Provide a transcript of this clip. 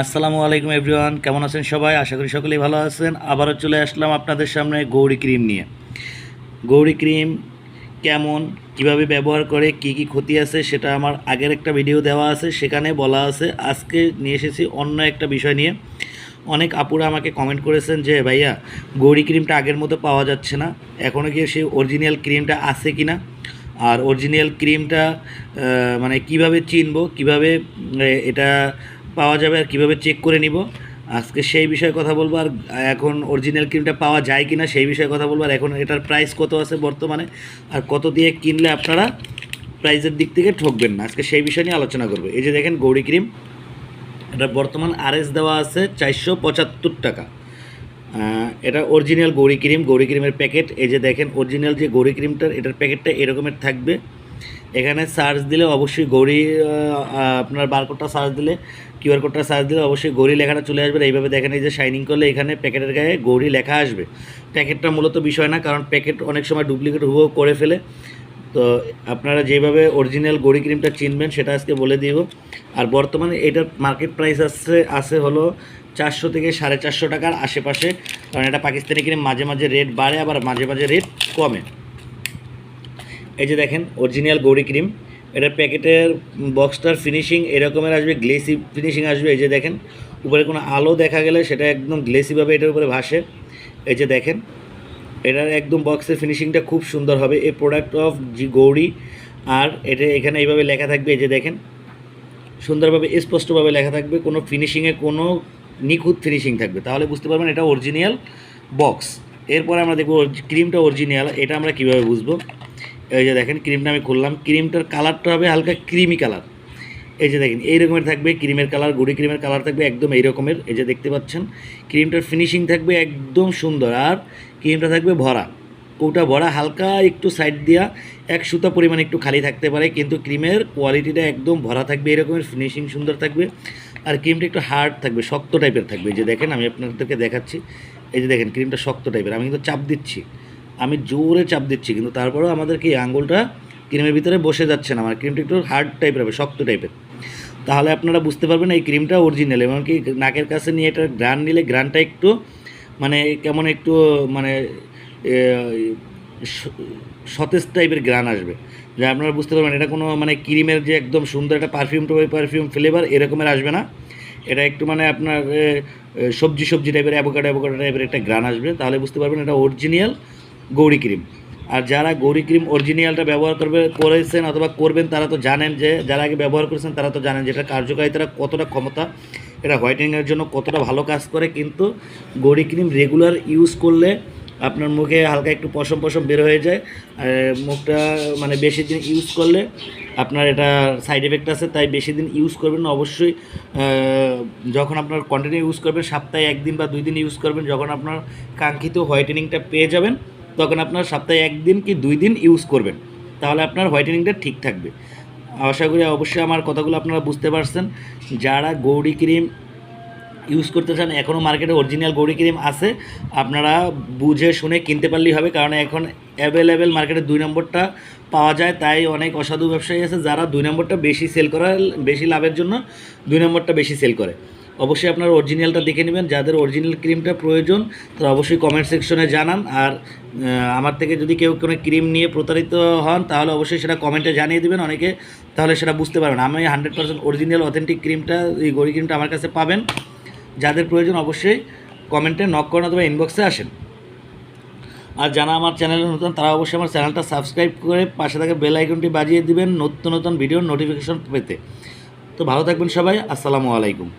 আসসালামু আলাইকুম এভরিওয়ান, কেমন আছেন সবাই? আশা করি সকলেই ভালো আছেন। আবারও চলে আসলাম আপনাদের সামনে গৌরী ক্রিম নিয়ে। গৌরী ক্রিম কেমন, কিভাবে ব্যবহার করে, কি কি ক্ষতি আছে সেটা আমার আগের একটা ভিডিও দেওয়া আছে, সেখানে বলা আছে। আজকে নিয়ে এসেছি অন্য একটা বিষয় নিয়ে। অনেক আপুরা আমাকে কমেন্ট করেছেন যে ভাইয়া গৌরী ক্রিমটা আগের মতো পাওয়া যাচ্ছে না, এখনও কি সেই অরিজিনাল ক্রিমটা আছে কি না, আর অরিজিনাল ক্রিমটা মানে কিভাবে চিনব, কিভাবে এটা পাওয়া যাবে আর কিভাবে চেক করে নিব। আজকে সেই বিষয়ে কথা বলবো। আর এখন অরিজিনাল ক্রিমটা পাওয়া যায় কি না সেই বিষয়ে কথা বলবো। আর এখন এটার প্রাইস কত আছে বর্তমানে, আর কত দিয়ে কিনলে আপনারা প্রাইসের দিক থেকে ঠকবেন না, আজকে সেই বিষয় নিয়ে আলোচনা করবো। এই যে দেখেন গৌরী ক্রিম, এটা বর্তমান আরএস দেওয়া আছে 475 টাকা। এটা অরিজিনাল গৌরী ক্রিম, গৌরী ক্রিমের প্যাকেট। এই যে দেখেন অরিজিনাল যে গৌরী ক্রিমটার এটার প্যাকেটটা এরকমের থাকবে। এখানে সার্চ দিলে অবশ্যই গৌরী, আপনার বারকোডটা সার্চ দিলে, কিউআর কোডটা সার্চ দিলে অবশ্যই গৌরী লেখাটা চলে আসবে। এইভাবে দেখেন, এই যে শাইনিং করলে এখানে প্যাকেটের গায়ে গৌরী লেখা আসবে। প্যাকেটটা মূলত বিষয় না, কারণ প্যাকেট অনেক সময় ডুপ্লিকেট হুবহু করে ফেলে। তো আপনারা যেভাবে অরিজিনাল গৌরী ক্রিমটা চিনবেন সেটা আজকে বলে দিব। আর বর্তমানে এটার মার্কেট প্রাইস আছে হলো 400 থেকে 450 টাকার আশেপাশে, কারণ এটা পাকিস্তানি ক্রিম, মাঝে মাঝে রেট বাড়ে আবার মাঝে মাঝে রেট কমে। এই যে দেখেন অরিজিনাল গৌরী ক্রিম, এটার প্যাকেটের বক্সটার ফিনিশিং এরকমের আসবে, গ্লেসি ফিনিশিং আসবে। এই যে দেখেন উপরে কোনো আলো দেখা গেলে সেটা একদম গ্লেসিভাবে এটার উপরে ভাসে। এই যে দেখেন এটার একদম বক্সের ফিনিশিংটা খুব সুন্দর হবে। এই প্রোডাক্ট অফ জি গৌরী। আর এটা এখানে এইভাবে লেখা থাকবে, এই যে দেখেন সুন্দরভাবে স্পষ্টভাবে লেখা থাকবে, কোনো ফিনিশিংয়ে কোনো নিখুঁত ফিনিশিং থাকবে, তাহলে বুঝতে পারবেন এটা অরিজিনাল বক্স। এরপরে আমরা দেখব ক্রিমটা অরিজিনাল, এটা আমরা কীভাবে বুঝবো। এই যে দেখেন ক্রিমটা আমি খুললাম, ক্রিমটার কালারটা হবে হালকা ক্রিমি কালার। এই যে দেখেন এই রকমের থাকবে ক্রিমের কালার, গুঁড়ি ক্রিমের কালার থাকবে একদম এই রকমের। এই যে দেখতে পাচ্ছেন ক্রিমটার ফিনিশিং থাকবে একদম সুন্দর। আর ক্রিমটা থাকবে ভরা, কৌটা ভরা, হালকা একটু সাইড দিয়া এক সুতা পরিমাণ একটু খালি থাকতে পারে, কিন্তু ক্রিমের কোয়ালিটিটা একদম ভরা থাকবে, এই রকমের ফিনিশিং সুন্দর থাকবে। আর ক্রিমটা একটু হার্ড থাকবে, শক্ত টাইপের থাকবে। এই যে দেখেন আমি আপনাদেরকে দেখাচ্ছি, এই যে দেখেন ক্রিমটা শক্ত টাইপের। আমি কিন্তু চাপ দিচ্ছি, আমি জোরে চাপ দিচ্ছি, কিন্তু তারপরেও আমাদেরকে এই আঙুলটা ক্রিমের ভিতরে বসে যাচ্ছে না, আমার ক্রিমটা একটু হার্ড টাইপের হবে, শক্ত টাইপের। তাহলে আপনারা বুঝতে পারবেন এই ক্রিমটা অরিজিনাল। এমনকি নাকের কাছে নিয়ে এটা গ্রান নিলে গ্রানটা একটু মানে কেমন একটু মানে সতেজ টাইপের গ্রান আসবে, যা আপনারা বুঝতে পারবেন এটা কোনো মানে ক্রিমের যে একদম সুন্দর একটা পারফিউম ফ্লেভার এরকমের আসবে না। এটা একটু মানে আপনার সবজি টাইপের, অ্যাভোকাডো টাইপের একটা গ্রান আসবে, তাহলে বুঝতে পারবেন এটা অরিজিনাল গৌরী ক্রিম। আর যারা গৌরী ক্রিম অরিজিনালটা ব্যবহার করেছেন অথবা করবেন তারা তো জানেন, যে যারা আগে ব্যবহার করেছেন তারা তো জানেন যে এটা কার্যকারিতাটা কতটা, ক্ষমতা, এটা হোয়াইটেনিংয়ের জন্য কতটা ভালো কাজ করে। কিন্তু গৌরী ক্রিম রেগুলার ইউজ করলে আপনার মুখে হালকা একটু পশম বের হয়ে যায়। মুখটা মানে বেশি দিন ইউজ করলে আপনার এটা সাইড এফেক্ট আছে, তাই বেশি দিন ইউজ করবেন না। অবশ্যই যখন আপনার কন্টিনিউ ইউজ করবেন, সপ্তাহে 1 দিন বা 2 দিন ইউজ করবেন, যখন আপনার কাঙ্ক্ষিত হোয়াইটেনিংটা পেয়ে যাবেন তখন আপনার সপ্তাহে 1 দিন কি 2 দিন ইউজ করবেন, তাহলে আপনার হোয়াইটেনিংটা ঠিক থাকবে। আশা করি অবশ্যই আমার কথাগুলো আপনারা বুঝতে পারছেন। যারা গৌরী ক্রিম ইউজ করতে চান, এখনও মার্কেটে অরিজিনাল গৌরী ক্রিম আছে, আপনারা বুঝে শুনে কিনতে পারলেই হবে, কারণ এখন অ্যাভেলেবেল মার্কেটে 2 নম্বরটা পাওয়া যায়। তাই অনেক অসাধু ব্যবসায়ী আছে যারা 2 নম্বরটা বেশি সেল করে, বেশি লাভের জন্য 2 নম্বরটা বেশি সেল করে। অবশ্যই আপনারা অরিজিনালটা দেখে নেবেন। যাদের অরিজিনাল ক্রিমটা প্রয়োজন তারা অবশ্যই কমেন্ট সেকশনে জানান। আর আমার থেকে যদি কেউ কোনো ক্রিম নিয়ে প্রতারিত হন তাহলে অবশ্যই সেটা কমেন্টে জানিয়ে দেবেন অনেকে, তাহলে সেটা বুঝতে পারবেন। আমি 100% অরিজিনাল অথেন্টিক ক্রিমটা, এই গৌরী ক্রিমটা আমার কাছে পাবেন। যাদের প্রয়োজন অবশ্যই কমেন্টে নক করেন অথবা ইনবক্সে আসেন। আর যারা আমার চ্যানেলে নতুন তারা অবশ্যই আমার চ্যানেলটা সাবস্ক্রাইব করে পাশে থাকা বেল আইকনটি বাজিয়ে দিবেন নতুন ভিডিওর নোটিফিকেশন পেতে। তো ভালো থাকবেন সবাই, আসসালামু আলাইকুম।